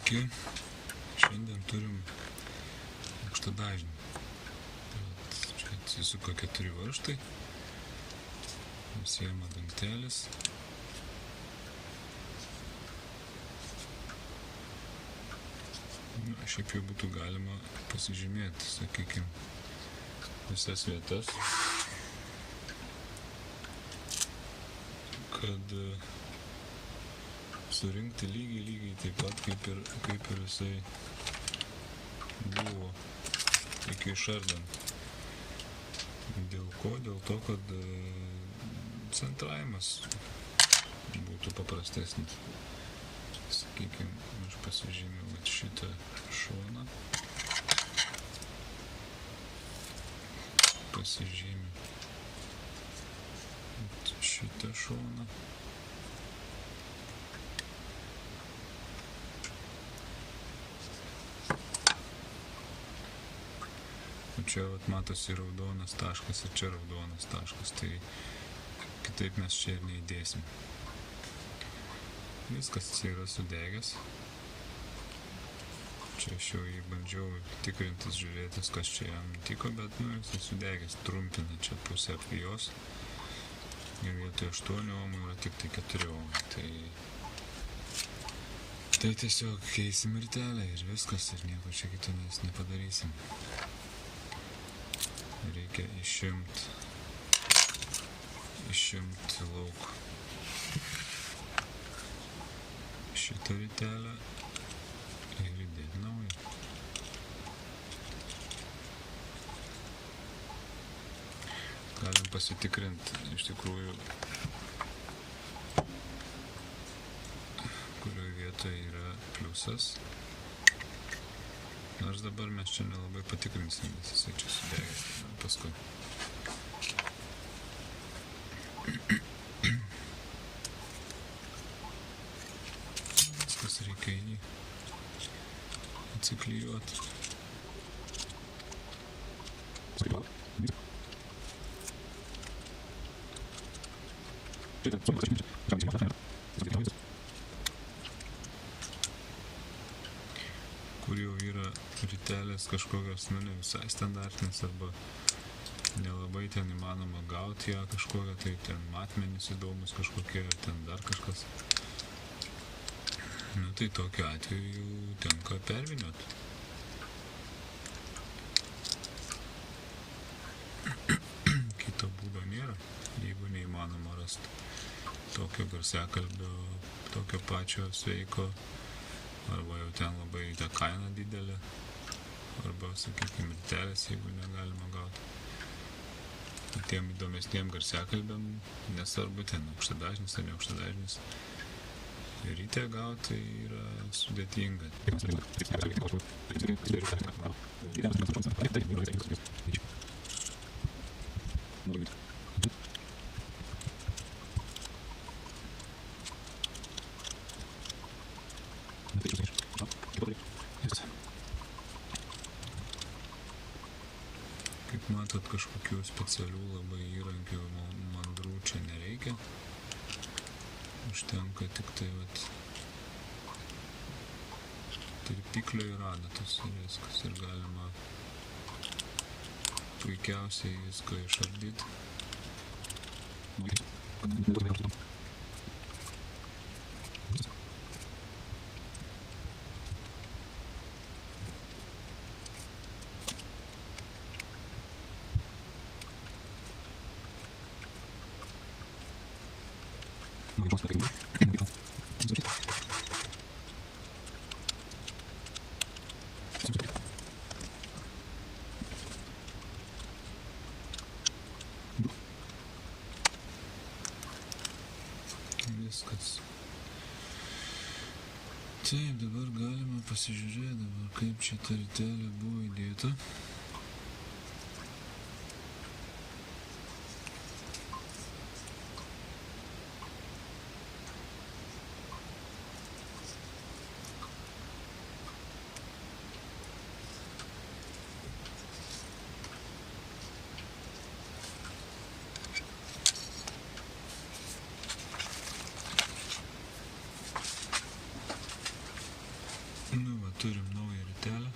Sveiki, šiandien turim aukštadažnį. Čia atsisuka 4 varžtai, nusiema dangtelis. Šiaip jau būtų galima pasižymėti, sakykime, visas vietas, kad surinkti lygiai taip pat kaip ir jisai buvo iki išardant. Dėl ko? Dėl to, kad centravimas būtų paprastesnis. Sakykime, aš pasižymiu šitą šoną, pasižymiu šitą šoną, čia matosi raudonas taškas ir čia raudonas taškas, tai kitaip mes čia ir neįdėsim. Viskas yra sudegęs. Čia aš jau jį bandžiau tikrintis, žiūrėtis, kas čia jam tiko, bet jis sudegęs, trumpina čia pusę apvijos. Ir vietoj 8 ohmų yra tik tai 4 ohmai. Tai tiesiog keisim irtelę ir viskas, ir nieko čia kito mes nepadarysim. Reikia išimti lauk šitą ritelę ir įdėti naują. Galim pasitikrinti iš tikrųjų, kurioje vietoje yra pliusas. Nors dabar mes čia nelabai patikrinsim, nes jisai čia sudegęs paskui. Viskas reikia jį atsiklijuoti. Kur jau yra ritelės kažkokios, ne visai standartinis, arba nelabai ten įmanoma gauti ją kažkokią, tai ten matmenys įdomus kažkokie, ten dar kažkas. Tai tokiu atveju jau tenka pervyniot. Kito būdo nėra, jeigu neįmanoma rasti tokio garsiakalbio, tokio pačio sveiko, arba jau ten labai ta kaina didelė, arba, sakykime, ritelės, jeigu negalima gauti. Tiem įdomesniem garsiakalbiam, nesvarbu ten aukštadažnis ar ne aukštadažnis, ryte gauti yra sudėtinga. Kaip matot, kažkokių specialių labai įrankių mandrų čia nereikia. Užtenka tik tai tirpiklio ir adatos ir viskas. Ir galima puikiausiai viską išardyti. Viskas. Taip, dabar galima pasižiūrėti, kaip čia ta ritelė buvo įdėta. turim naują ritelę.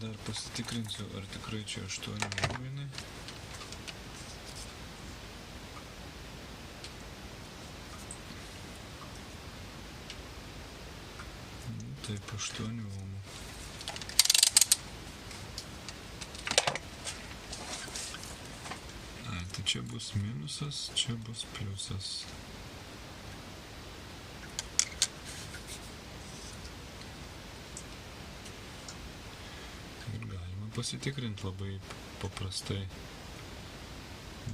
Dar pasitikrinsiu, ar tikrai čia 8 ominai. Taip, 8 omų. Tai čia bus minusas, čia bus pliusas. Ir galima pasitikrinti labai paprastai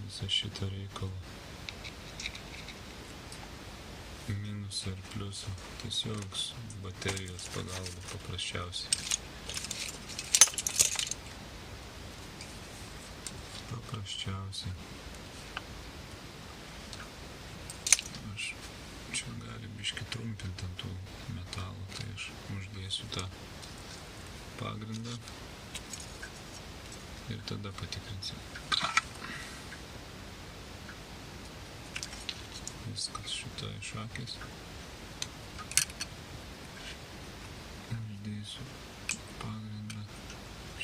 visą šitą reikalą. Minusą ir pliusą. Tiesiog baterijos pagalba paprasčiausiai. Aš čia gali biškį trumpinti ant tų metalų, tai aš uždėsiu tą pagrindą ir tada patikrinsim. Viskas šitą išakės. Uždėsiu pagrindą.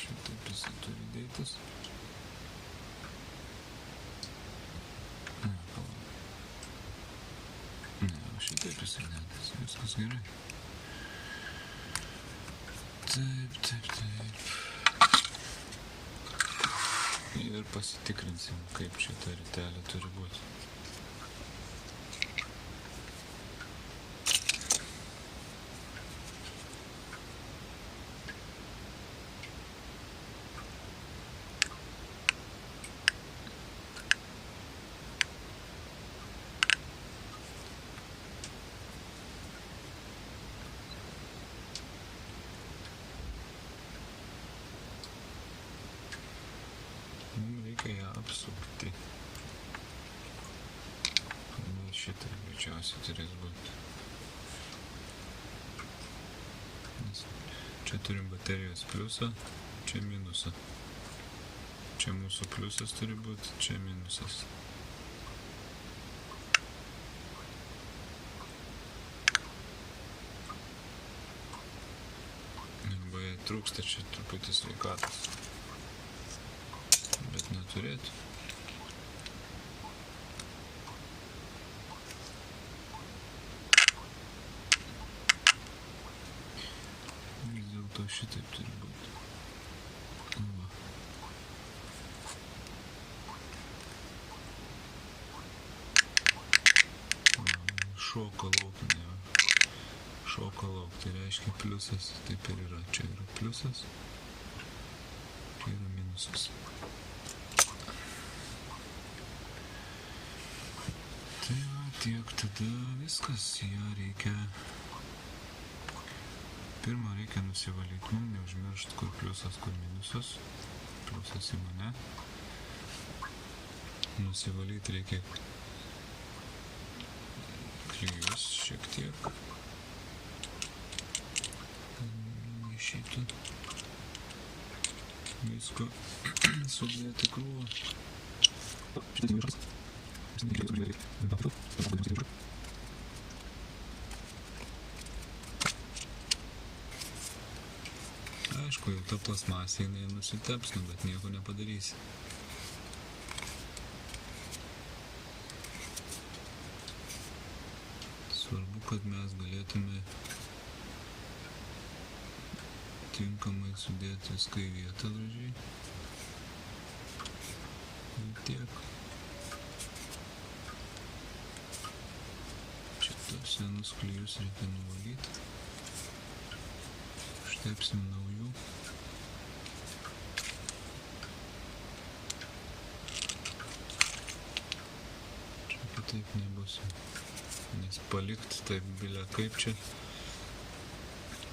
Šitaip jisai turi dėtis. Šitaip jisai nedės. Viskas gerai. Taip. Ir pasitikrinsim, kaip čia ta ritelė turi būti. Reikia ją apsukti. Šitai greičiausiai turės būti. Čia turim baterijos pliusą, čia minusą. Čia mūsų pliusas turi būti, čia minusas. Arba jai trūksta čia truputį sveikatos. Bet neturėtų. Vis dėlto šitaip turi būti. Va. Šoka lauk, ne. Šoka lauk, tai reiškia pliusas, taip ir yra. Čia yra pliusas, čia yra minusas. Tai va, tiek tada viskas, ją reikia. Pirmą reikia nusivalyti, neužmiršt, kur pliusas, kur minusas. Pliusas į mane. Nusivalyti reikia klijus šiek tiek. Išeitų visko sudėti krūvą. Aišku, jau ta plasmasė jinai nusiteps, bet nieko nepadarysi. Svarbu, kad mes galėtume tinkamai sudėti viską į vietą gražiai. Ir tiek. Šitos senus klijus reikia nuvalyti. Štepsim naujų. Čia kitaip nebus. Nes palikti taip bilia kaip čia.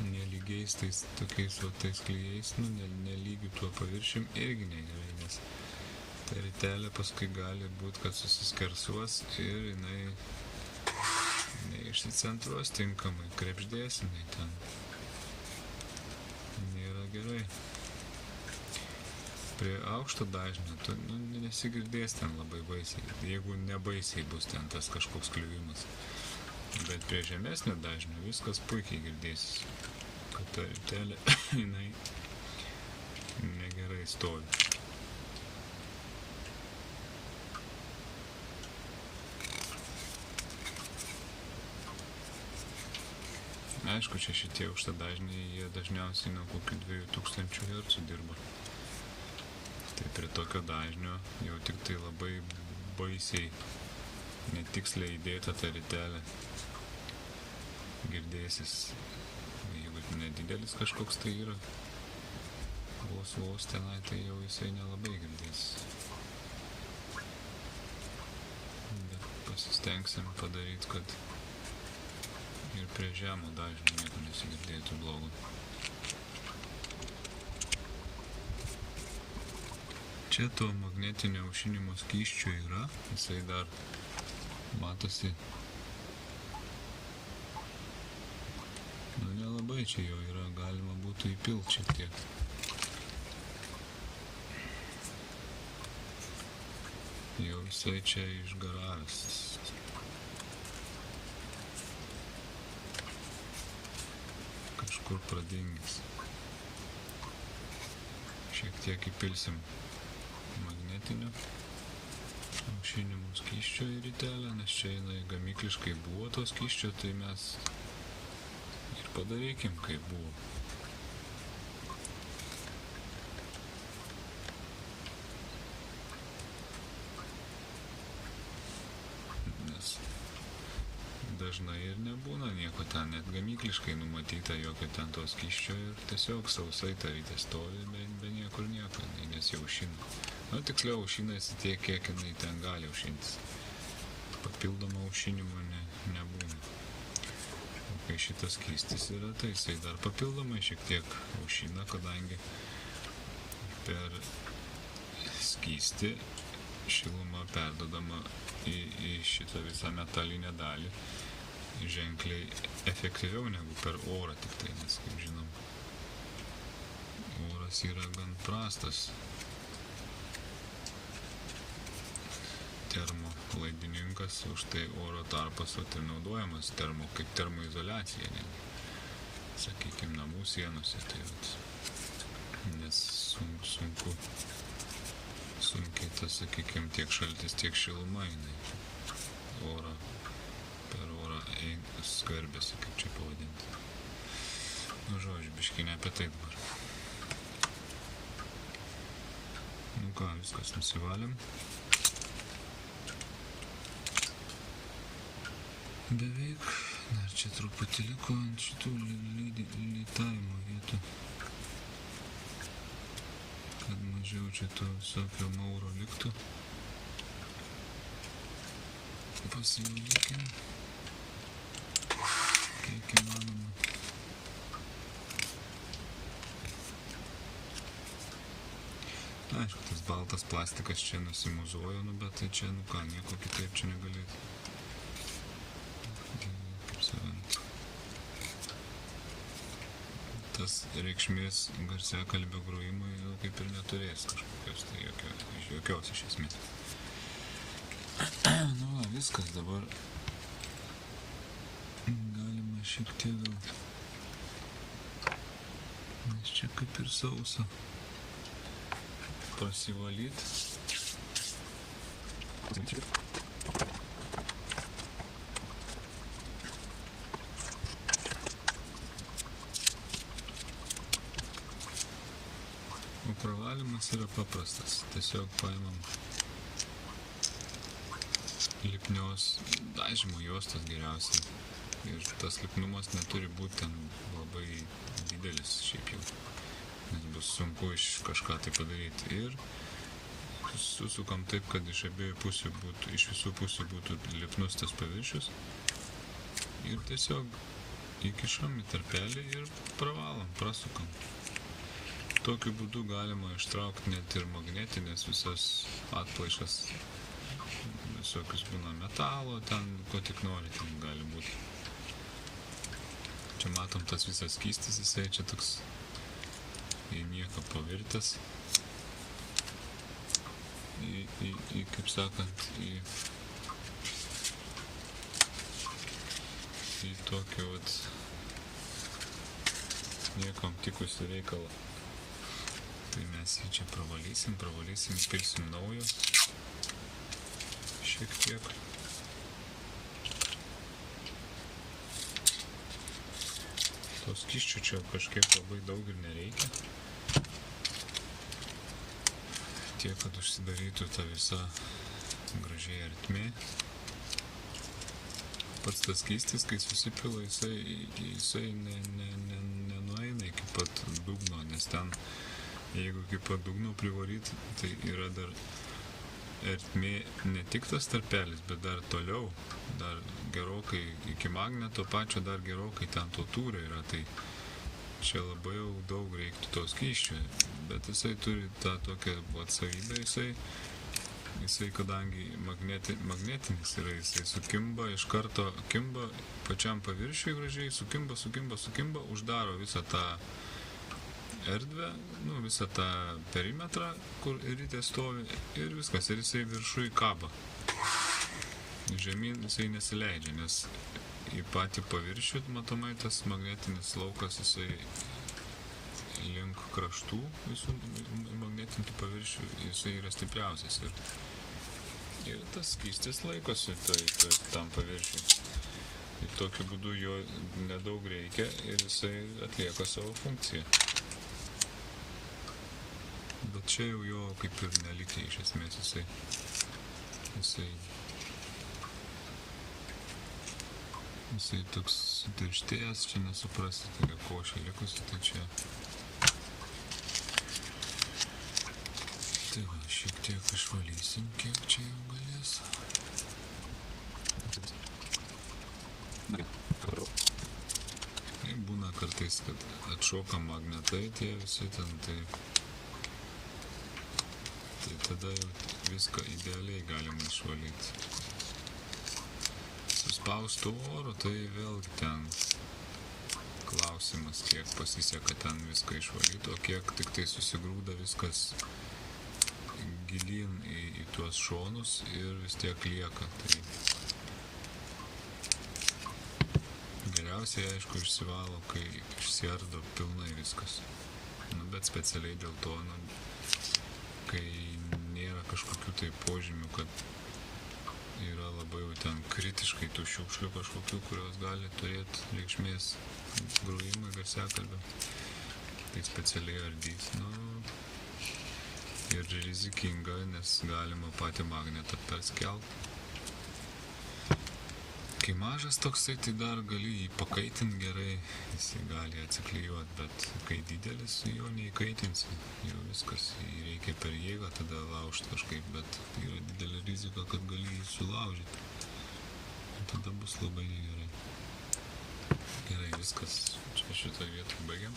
Nelygiais tais tokiais tais klijais, nelygių tuo paviršium irgi negerai, nes ta ritelė paskui gali būti, kad susiskersuos ir jinai neišsicentruos tinkamai, krepždės jinai ten. Nėra gerai. Prie aukšto dažnio tu nesigirdės ten labai baisiai, jeigu nebaisiai bus ten tas kažkoks kliuvimas. Bet prie žemesnio dažnio viskas puikiai girdėsis, kad ta ritelė jinai negerai stovi. Aišku, čia šitie aukštadažniai, jie dažniausiai nuo kokių 2000 Hz dirba. Tai prie tokio dažnio jau tik tai labai baisiai netiksliai įdėta ta ritelė girdėsis. Jeigu nedidelis kažkoks tai yra, vos tenai, tai jau jisai nelabai girdėsis. Bet pasistengsim padaryti, kad ir prie žemo dažnio nieko nesigirdėtų blogo. Čia to magnetinio aušinimo skysčio yra, jisai dar matosi. Nu, nelabai čia jo yra, galima būtų įpilt šiek tiek. Jau visai čia išgaravęs. Kažkur pradingęs. Šiek tiek įpilsim magnetinio aušinimo skysčio į ritelę, nes čia jinai gamykliškai buvo to skysčio, tai mes ir padarykim, kaip buvo. Nes dažnai ir nebūna nieko ten, net gamykliškai numatyta jokio ten to skysčio ir tiesiog sausai ta rytė stovi, be niekur nieko, nes jau aušina. Nu, tiksliau aušinasi tiek, kiek jinai ten gali aušintis. Papildomo aušinimo nebūna. O kai šitas skystis yra, tai jisai dar papildomai šiek tiek aušina, kadangi per skystį šiluma perdodama į šitą visą metalinę dalį ženkliai efektyviau negu per orą tik tai, nes kaip žinom, oras yra gan prastas termolaidininkas, už tai oro tarpas ir naudojamas kaip termoizoliacija, sakykime, namų sienose, tai nes sunkiai tas, sakykime, tiek šaltis, tiek šiluma jinai per orą skverbiasi, kaip čia pavadinti. Nu, žodžiu, biškį ne apie tai dabar. Nu ką, viskas nusivalėm. Beveik, dar čia truputį liko ant šitų lytavimo vietų, kad mažiau čia to visokio mauro liktų. Pasivalykim, kiek įmanoma. Aišku, tas baltas plastikas čia nusimuzuoja, bet tai čia, nu ką, nieko kitaip čia negalėtų. Tas reikšmės garsiakalbio grojimui kaip ir neturės kažkokios, tai jokios iš esmės. Nu, viskas dabar galima šiek tiek gal, nes čia kaip ir sausa, prasivalyt. O pravalymas yra paprastas, tiesiog paimam lipnios dažymo juostos geriausiai ir tas lipnumas neturi būti ten labai didelis šiaip jau, nes bus sunku iš kažką tai padaryti ir susukam taip, kad iš abiejų pusių būtų, iš visų pusių būtų lipnus tas paviršius ir tiesiog įkišam į tarpelį ir pravalom, prasukam. Tokiu būdu galima ištraukti net ir magnetinės visas atplaišas, visokius būna metalo, ten ko tik nori, ten gali būti. Čia matom tas visas skystis, jisai čia toks į nieką pavirtęs, kaip sakant, tokį vat niekam tikusių reikalą. Tai mes jį čia pravalysim, pilsim naujo šiek tiek. To skysčio čia kažkiek labai daug ir nereikia. Tiek, kad užsidarytų ta visa gražiai ertmė. Pats tas skystis, kai susipila, jisai nenueina iki pat dugno, nes ten, jeigu iki pat dugno privaryt, tai yra dar ertmė ne tik tas tarpelis, bet dar toliau, dar gerokai iki magneto pačio, dar gerokai ten to tūrio yra, tai čia labai jau daug reiktų to skysčio, bet jisai turi tą tokią savybę, jisai kadangi magnetinis yra, jisai sukimba, iš karto kimba pačiam paviršiui gražiai, sukimba, uždaro visą tą erdvę, visą tą perimetrą, kur ritė stovi ir viskas, ir jisai viršui kaba. Žemyn jisai nesileidžia, nes į patį paviršių, matomai, tas magnetinis laukas, jisai link kraštų visų magnetintų paviršių, jisai yra stipriausias ir tas skystis laikosi tam paviršiui. Ir tokiu būdu jo nedaug reikia ir jisai atlieka savo funkciją. Bet čia jau jo kaip ir nelikė iš esmės, jisai toks sutirštėjęs, čia nesuprasit, tai košė likusi, tai čia. Tai va, šiek tiek išvalysim, kiek čia jau galės. Tai būna kartais, kad atšoka magnetai tie visi ten, tai tada jau viską idealiai galima išvalyti. Suspaustu oru, tai vėlgi ten klausimas, kiek pasiseka ten viską išvalyti, o kiek tik tai susigrūda viskas gilyn į tuos šonus ir vis tiek lieka. Tai geriausiai, aišku, išsivalo, kai išsiardo pilnai viskas. Bet specialiai dėl to, kai nėra kažkokių tai požymių, kad yra labai jau ten kritiškai tų šiukšlių kažkokių, kurios gali turėti reikšmės grojimui garsiakalbio, tai specialiai ardys. Ir rizikinga, nes galima patį magnetą perskelt. Kai mažas toksai, tai dar gali jį pakaitinti gerai, jis gali atsiklijuoti, bet kai didelis, jo neįkaitinsi, jau viskas, jį reikia per jėgą tada laužti kažkaip, bet yra didelė rizika, kad gali jį sulaužyti. Ir tada bus labai gerai. Gerai, viskas, čia šitą vietą baigiam.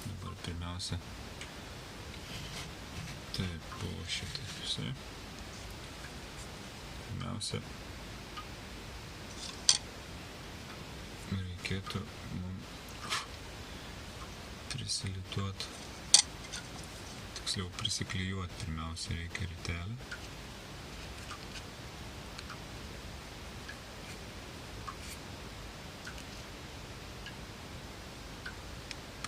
Dabar pirmiausia, taip, buvo šitai visai. Pirmiausia, reikėtų mums prisilituoti, tiksliau prisiklijuoti pirmiausia reikia ritelę.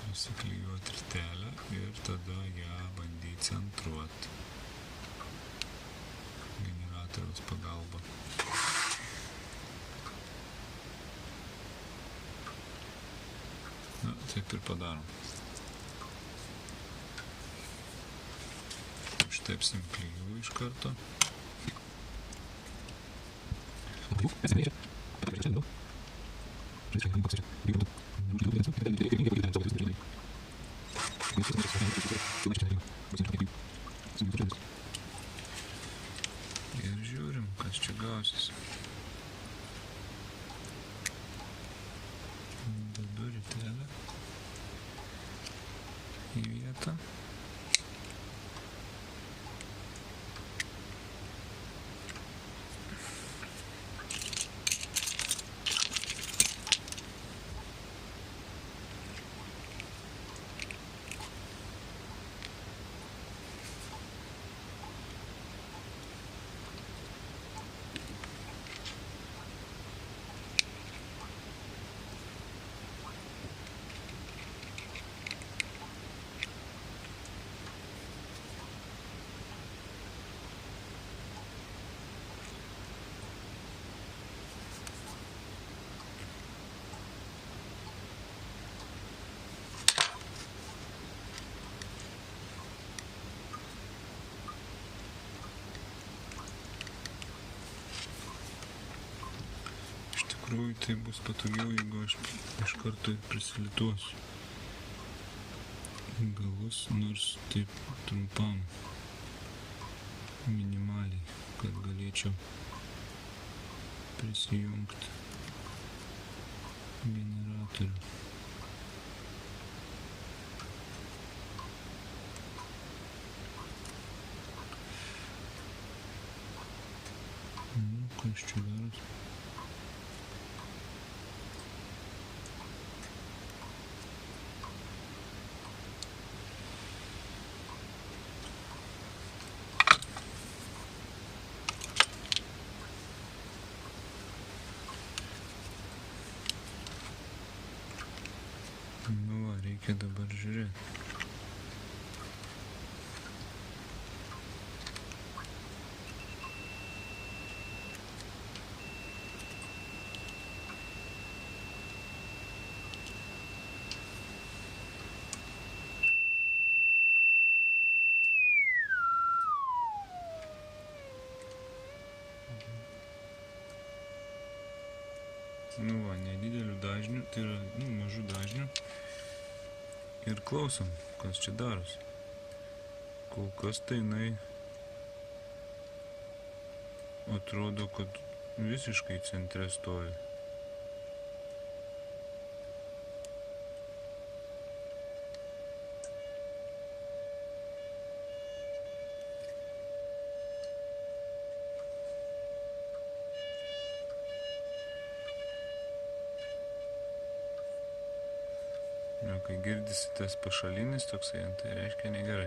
Prisiklijuoti ritelę ir tada ją bandyti centruoti. Generatoriaus pagalba. Taip ir padarom. Ištepsim klijų iš karto. Ir žiūrim, kas čia gausis. Dedu ritelę į vietą. tikrųjų tai bus patogiau, jeigu aš iš karto ir prisilituosiu galus, nors taip trumpam, minimaliai, kad galėčiau prisijungti generatorių. Kas čia daros? Nu va, reikia dabar žiūrėti. Nu va, nedidelių dažnių, tai yra mažų dažnių. Ir klausom, kas čia darosi. Kol kas tai jinai atrodo, kad visiškai centre stovi. Kai girdisi tas pašalinis toksai, tai reiškia negerai.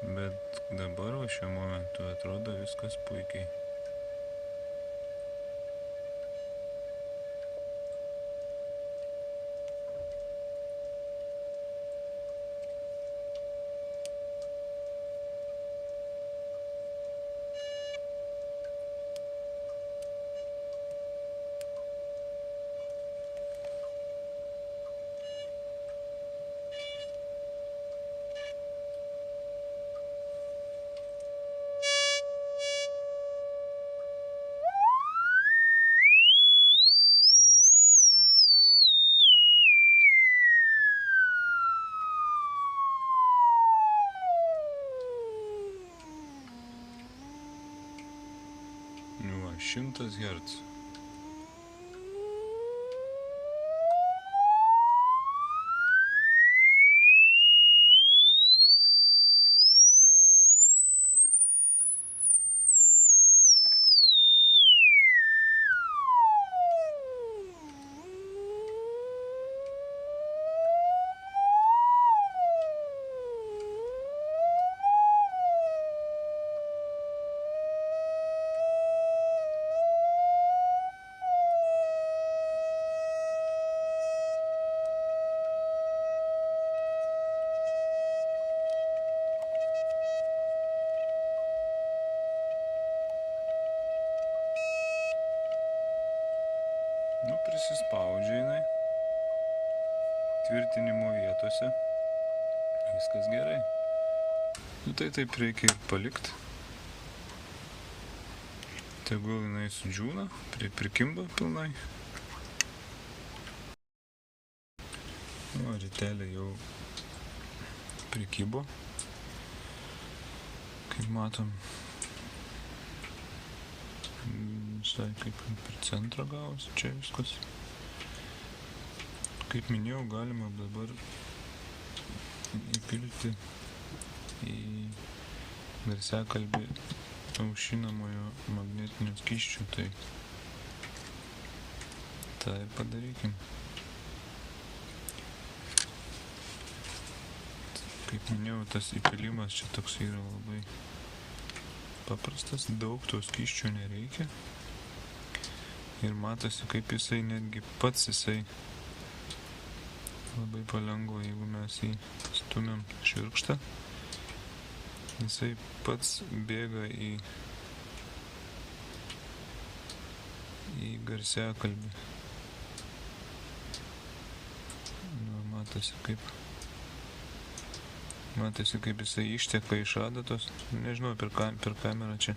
Bet dabar šiuo momentu atrodo viskas puikiai. Nu va, 100 Hz. Nu, prisispaudžia jinai tvirtinimo vietose, viskas gerai. Nu, tai taip reikia ir palikti. Tegul jinai sudžiūna, prikimba pilnai. Nu, ritelė jau prikibo, kaip matom. Visai kaip per centrą gavosi čia viskas. Kaip minėjau, galima dabar įpilti į garsiakalbį aušinamojo magnetinio skysčio, tai tą ir padarykim. Kaip minėjau, tas įpilimas čia toks yra labai paprastas, daug to skysčio nereikia. Ir matosi, kaip jisai netgi pats jisai labai palengva, jeigu mes jį stumiam švirkštą, jisai pats bėga į garsiakalbį. Nu, matosi, kaip jisai išteka iš adatos. Nežinau, per kamerą čia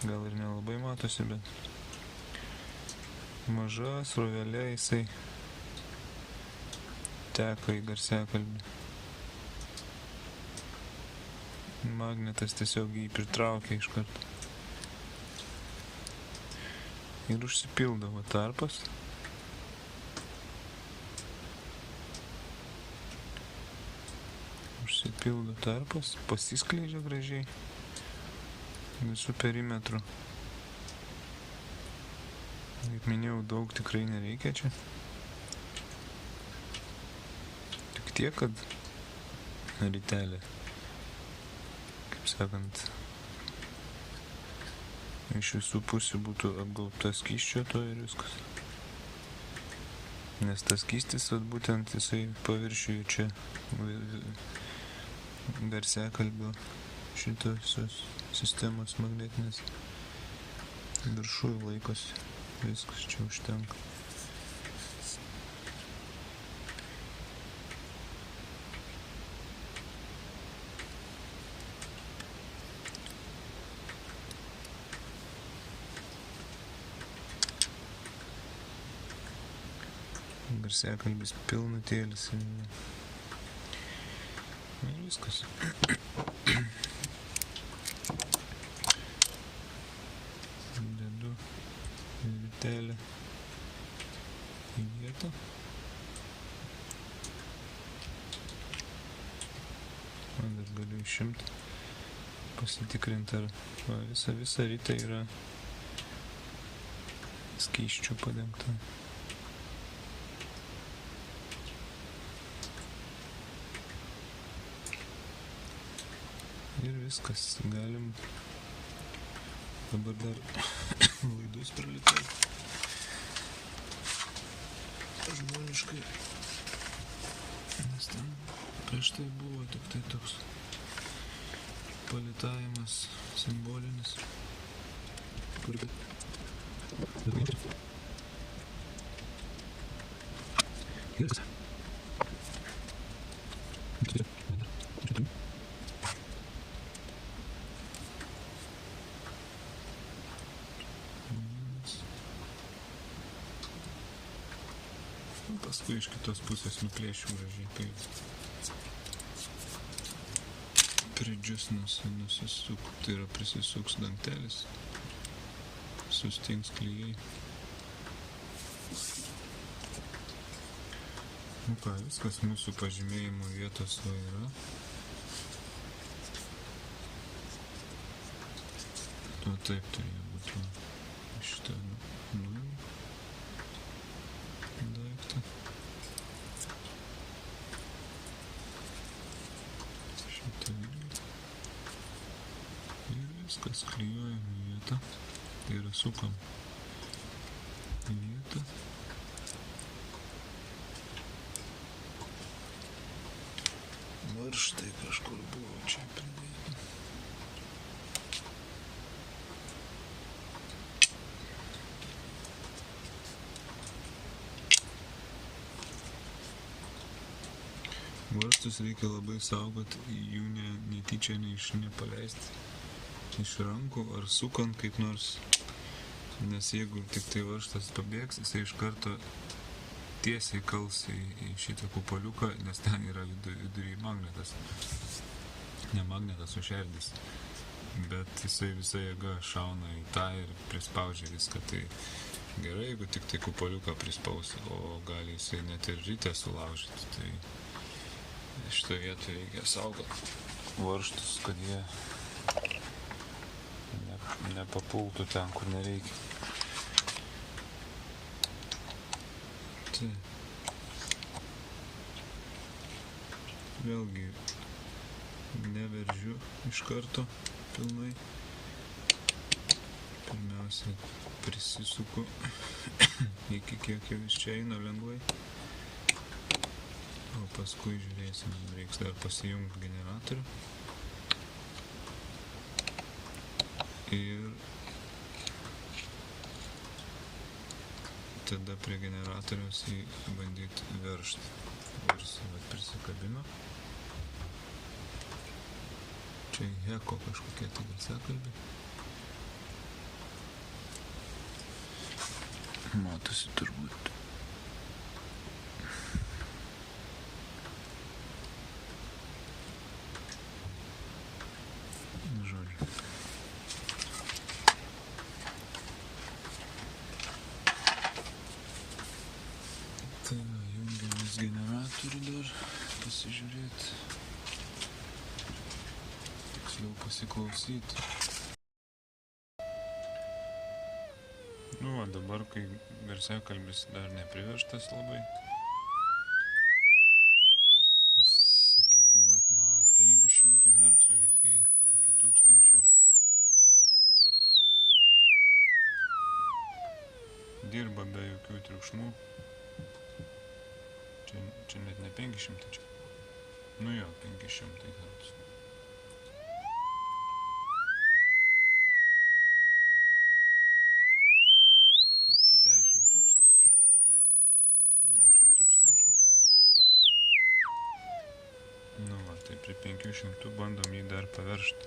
gal ir nelabai matosi, bet maža srovelė jisai teka į garsiakalbį. Magnetas tiesiog jį pritraukia iš karto. Ir užsipildavo tarpas. Užsipildo tarpas, pasiskleidžia gražiai visų perimetrų. Kaip minėjau, daug tikrai nereikia čia. Tik tiek, kad rytelė, kaip sakant, iš visų pusių būtų apgaubta skysčio to ir viskas. Nes tas skystis, būtent jisai paviršiuje čia garsiakalbio šito visos sistemos magnetinės viršuje laikosi. Viskas čia užtenka. Garsiakalbis pilnutėlis ir viskas. Dedu rytelę į vietą. Dar galiu išimti, pasitikrinti, ar visa rytė yra skysčių padengta. Ir viskas, galim dabar dar laidus pralitėti. Žmoniškai, nes ten prieš tai buvo tik tai toks palitavimas simbolinis. Paskui iš kitos pusės nuplėšiu gražiai, kai pridžius nusisuk, tai yra prisisuks dangtelis, sustings klijai. Nu ką, viskas, mūsų pažymėjimo vietos va yra. Nu taip turėjo būti šitą daiktą. Šitą ir viskas klijuojam į vietą. Tai yra sukam į vietą. Varžtai kažkur buvo čia pridėti. Varžtus reikia labai saugoti, jų netyčia nepaleisti iš rankų ar sukant kaip nors, nes jeigu tik tai varžtas pabėgs, jisai iš karto tiesiai kals į šitą kupoliuką, nes ten yra vidury magnetas. Ne magnetas, o šerdis. Bet jisai visą jėgą šauna į tą ir prispaudžia viską. Tai gerai, jeigu tik tai kupoliuką prispaus, o gali jisai net ir rytę sulaužyti. Tai šitą vietą reikia saugoti varžtus, kad jie nepapultų ten, kur nereikia. Tai vėlgi neveržiu iš karto pilnai. Pirmiausia, prisisuku iki kiek jau iš čia eina lengvai. O paskui žiūrėsim, reiks dar pasijungti generatorių. Ir tada prie generatoriaus jį bandyti veržti. Varsi prisikabino. Čia heko kažkokie tai garsiakalbiai. Matosi turbūt. Žodžiu. Tai va, jungiamės generatorių dar pasižiūrėti. Tiksliau pasiklausyti. Nu, va, dabar, kai garsiakalbis dar nepriveržtas labai, sakykime, nuo 500 Hz iki 1000 dirba be jokių triukšmų. Čia net ne 500 čia. Nu jo, 500 Hz. Iki 10 000. 10 000. Nu va, tai prie 500 bandom jį dar paveržti.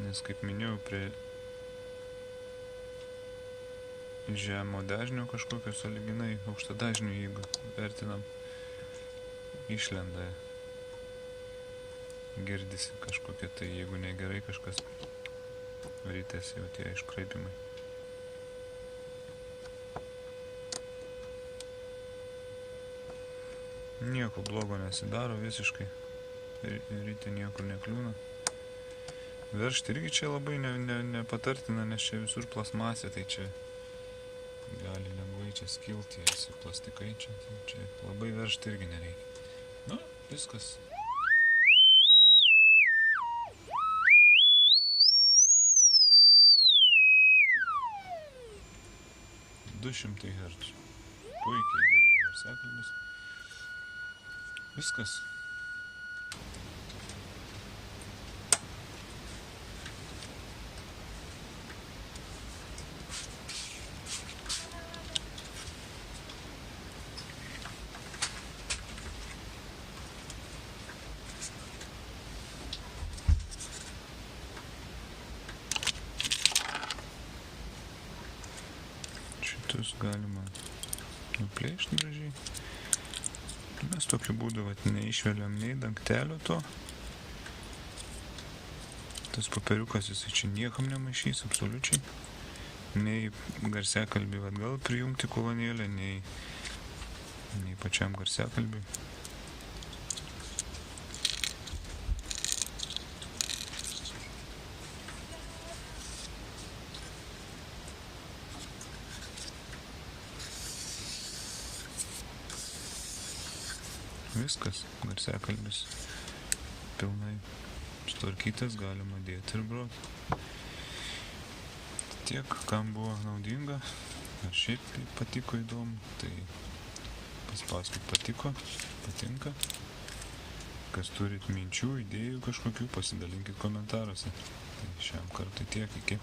Nes kaip minėjau, prie žemo dažnio kažkokio sąlyginai aukšto dažnio, jeigu vertinam, išlenda, girdisi kažkokia, tai jeigu negerai kažkas, rytės jau tie iškraipimai. Nieko blogo nesidaro visiškai, ryte niekur nekliūna. Veržti irgi čia labai nepatartina, nes čia visur plasmasė, tai čia gali lengvai čia skilti, visi plastikai čia, tai čia labai veržti irgi nereikia. Nu, viskas. ...200 Hz. Puikiai dirba garsiakalbis. Viskas. Šitus galima nuplėšti gražiai. Mes tokiu būdu neišveliam nei dangtelio to. Tas papiriukas jisai čia niekam nemaišys, absoliučiai. Nei garsiakalbį atgal prijungti kolonėlę, nei pačiam garsiakalbiui. Viskas, garsiakalbis pilnai sutvarkytas, galima dėti ir groti. Tiek, kam buvo naudinga, ar šiaip patiko įdomu, tai paspauskit patiko, patinka. Kas turit minčių, idėjų kažkokių, pasidalinkit komentaruose. Tai šiam kartui tiek, iki.